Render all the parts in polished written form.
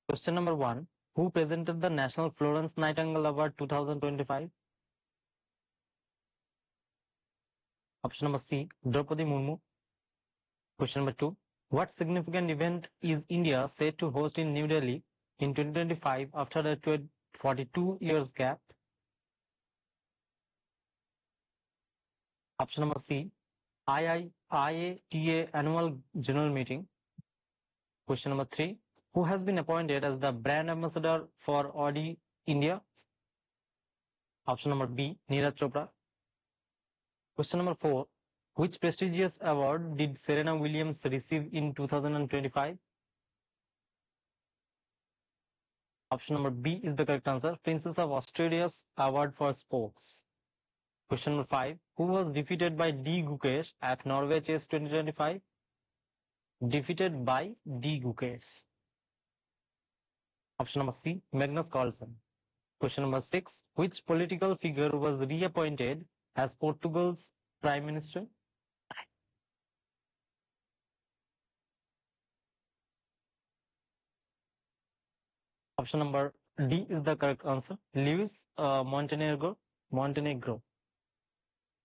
Question number 1. Who presented the National Florence Nightingale Award 2025? Option number C. Draupadi Murmu. Question number 2. What significant event is India set to host in New Delhi in 2025 after a 42 years gap? Option number C. IATA Annual General Meeting. Question number 3. Who has been appointed as the brand ambassador for Audi India? Option number B. Neeraj Chopra. Question number 4. Which prestigious award did Serena Williams receive in 2025? Option number B is the correct answer. Princess of Australia's Award for Sports. Question number 5. Who was defeated by D. Gukesh at Norway Chess 2025? Defeated by D. Gukesh. Option number C. Magnus Carlsen. Question number 6. Which political figure was reappointed as Portugal's Prime Minister? Option number D is the correct answer. Luis Montenegro.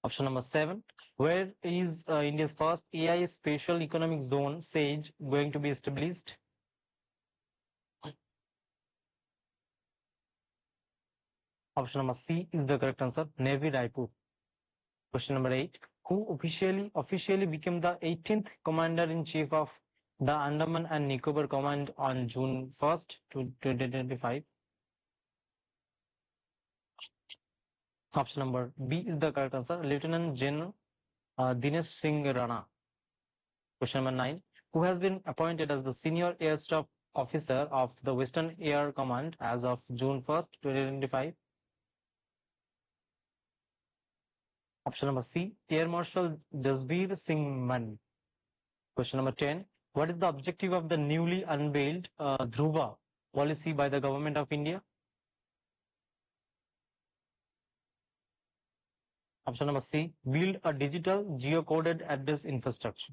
Option number 7. Where is India's first AI Special Economic Zone, SAGE, going to be established? Option number C is the correct answer. Navy Raipur. Question number 8. Who officially became the 18th Commander-in-Chief of the Andaman and Nicobar Command on June 1st, 2025? Option number B is the correct answer. Lieutenant General Dinesh Singh Rana. Question number 9. Who has been appointed as the Senior Air Staff Officer of the Western Air Command as of June 1st, 2025? Option number C. Air Marshal Jasbir Singh Mann. Question number 10. What is the objective of the newly unveiled Dhruva policy by the Government of India? Option number C. Build a digital geocoded address infrastructure.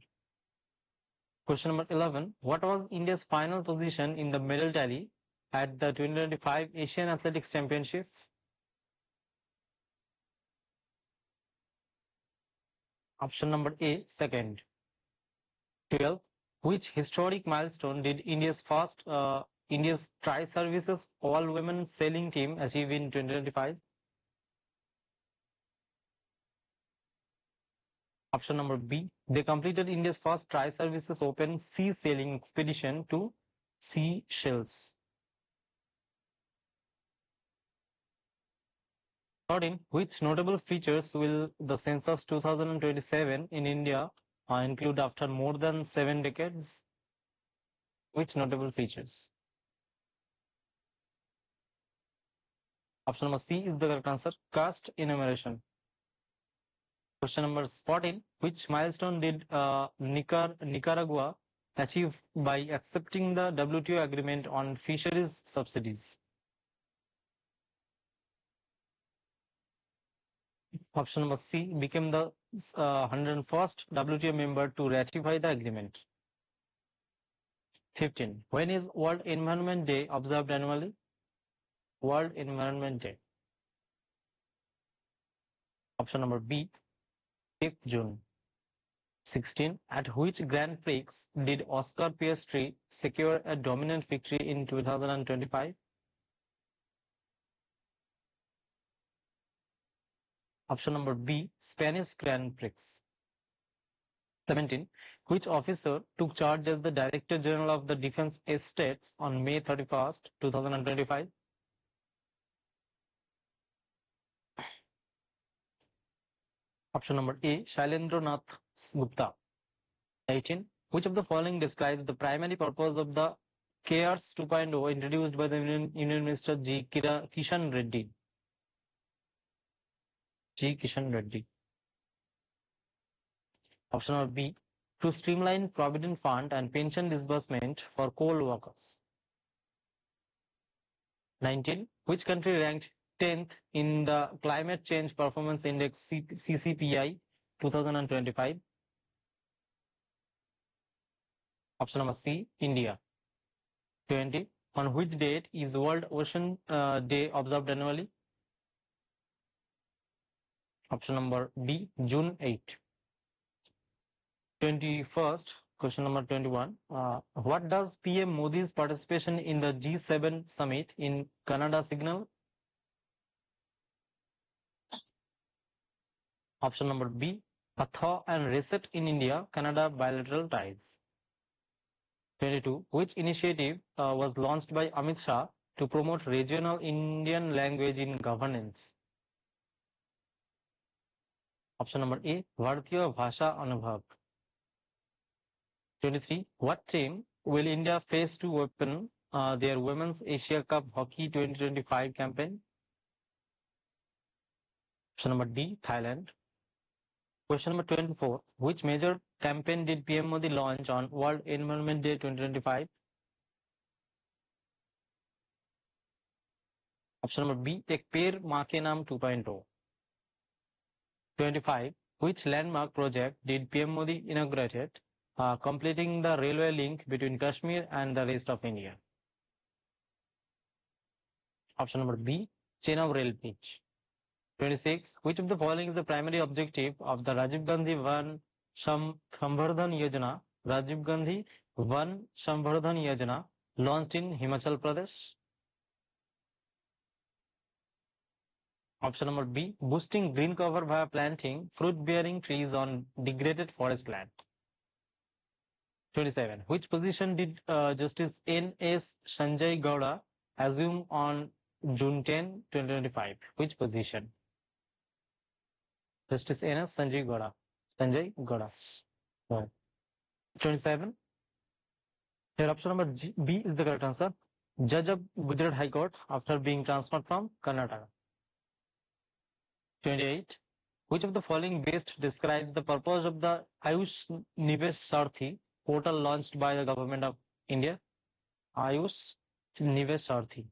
Question number 11. What was India's final position in the medal tally at the 2025 Asian Athletics Championship? Option number A. Second. 12. Which historic milestone did India's tri-services all-women sailing team achieve in 2025? Option number B. They completed India's first tri-services open sea sailing expedition to Seychelles. 13. Which notable features will the census 2027 in India include after more than 7 decades? Which notable features? Option number C is the correct answer. Caste enumeration. Question number 14. Which milestone did Nicaragua achieve by accepting the WTO agreement on fisheries subsidies? Option number C became the 101st WTO member to ratify the agreement. 15. When is World Environment Day observed annually? World Environment Day. Option number B, 5th June. 16. At which Grand Prix did Oscar Piastri secure a dominant victory in 2025? Option number B, Spanish Grand Prix. 17. Which officer took charge as the Director General of the Defense Estates on May 31st, 2025? Option number A, Shailendra Nath Gupta. 18. Which of the following describes the primary purpose of the CARES 2.0 introduced by the Union Minister G. Kishan Reddy? Option number B, to streamline provident fund and pension disbursement for coal workers. 19. Which country ranked 10th in the Climate Change Performance Index CCPI 2025? Option number C, India. 20. On which date is World Ocean Day observed annually? Option number B, June 8. 21st, question number 21. What does PM Modi's participation in the G7 summit in Canada signal? Option number B, a thaw and reset in India-Canada bilateral ties. 22. Which initiative was launched by Amit Shah to promote regional Indian language in governance? Option number A, Bharatiya Bhasha Anubhav. 23. What team will India face to open their Women's Asia Cup Hockey 2025 campaign? Option number D, Thailand. Question number 24. Which major campaign did PM Modi launch on World Environment Day 2025? Option number B, Ek Peड़ Maa Ke Naam 2.0. 25. Which landmark project did PM Modi inaugurated, completing the railway link between Kashmir and the rest of India? Option number B, Chenab Rail Bridge. 26. Which of the following is the primary objective of the Rajiv Gandhi Van Samvardhan Yojana, Rajiv Gandhi Van Samvardhan Yojana, launched in Himachal Pradesh? Option number B, boosting green cover via planting fruit-bearing trees on degraded forest land. 27. Which position did Justice N.S. Sanjay Gowda assume on June 10, 2025? Which position? Justice N.S. Sanjay Gowda. 27. Here option number B is the correct answer. Judge of Gujarat High Court after being transferred from Karnataka. 28. Which of the following best describes the purpose of the Ayush Nivesh Sarthi portal launched by the government of India? Ayush Nivesh Sarthi.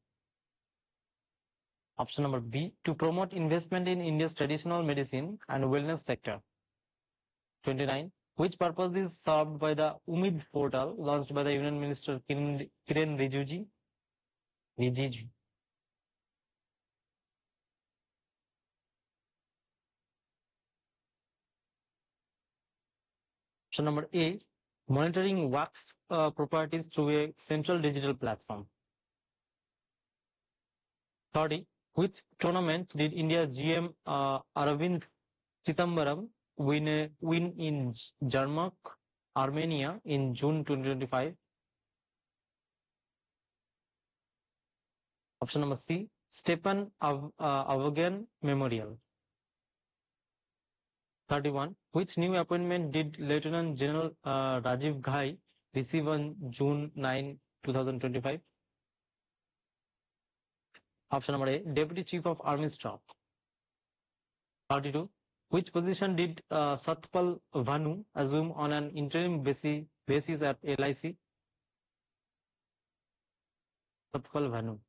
Option number B, to promote investment in India's traditional medicine and wellness sector. 29. Which purpose is served by the Umid portal launched by the Union Minister Kiren Rijiju? Option number A, monitoring Waqf properties through a central digital platform. 30. Which tournament did India's GM Arvind Chidambaram win in Jarmak, Armenia in June 2025? Option number C, Stepan Avagan Memorial. 31. Which new appointment did Lieutenant General Rajiv Ghai receive on June 9, 2025? Option number A, Deputy Chief of Army Staff. 32. Which position did Satpal Vanu assume on an interim basis at LIC? Satpal Vanu.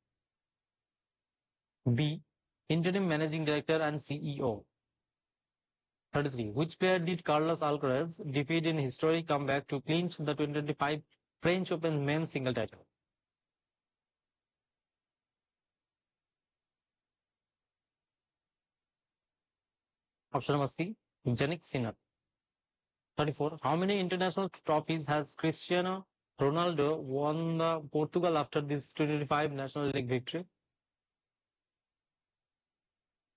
B, Interim Managing Director and CEO. 33. Which player did Carlos Alcaraz defeat in historic comeback to clinch the 2025 French Open men's single title? Option number C, Jannik Sinner. 34. How many international trophies has Cristiano Ronaldo won the Portugal after this 2025 National League victory?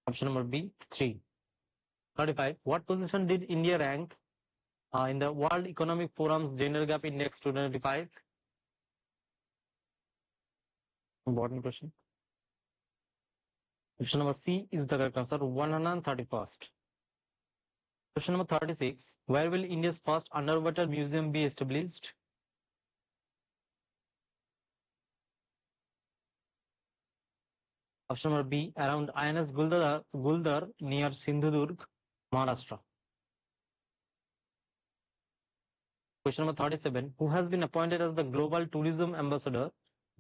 Option number B, 3. 35. What position did India rank in the World Economic Forum's Gender Gap Index 2025? Important question. Option number C is the correct answer, 131st. Question number 36. Where will India's first underwater museum be established? Option number B, around INS Guldar near Sindhudurg, Maharashtra. Question number 37. Who has been appointed as the Global Tourism Ambassador,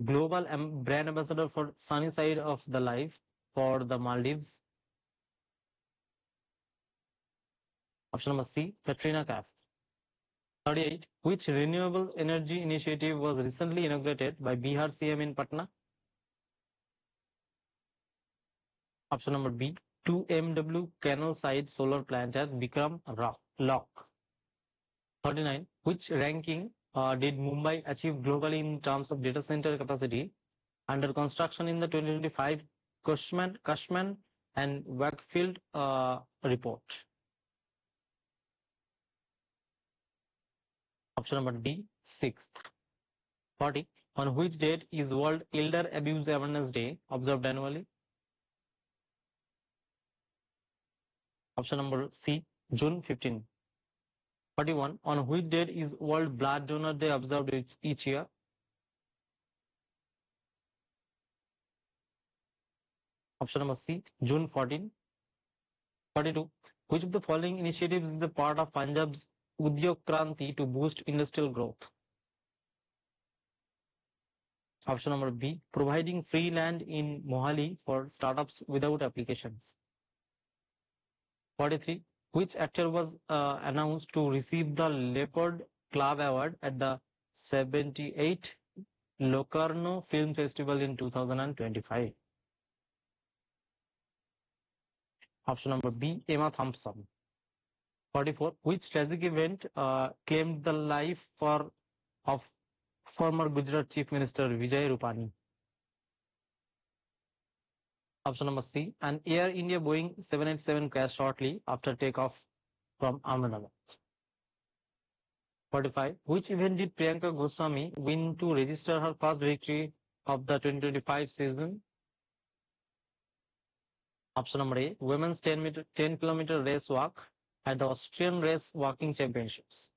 Global Brand Ambassador for Sunny Side of the Life for the Maldives? Option number C, Katrina Kaif. 38. Which renewable energy initiative was recently inaugurated by Bihar CM in Patna? Option number B. 2 MW canal side solar plant at Bikram Lock. 39. Which ranking did Mumbai achieve globally in terms of data center capacity under construction in the 2025 Cushman and Wakefield report? Option number D. 6th. 40. On which date is World Elder Abuse Awareness Day observed annually? Option number C. June 15. 41. On which date is World Blood Donor Day observed each year? Option number C. June 14. 42. Which of the following initiatives is the part of Punjab's Udyog Kranti to boost industrial growth? Option number B. Providing free land in Mohali for startups without applications. 43. Which actor was announced to receive the Leopard Club Award at the 78th Locarno Film Festival in 2025? Option number B. Emma Thompson. 44. Which tragic event claimed the life of former Gujarat Chief Minister Vijay Rupani? Option number C. An Air India Boeing 787 crashed shortly after takeoff from Ahmedabad. 45. Which event did Priyanka Goswami win to register her first victory of the 2025 season? Option number A. Women's 10 kilometer race walk at the Austrian Race Walking Championships.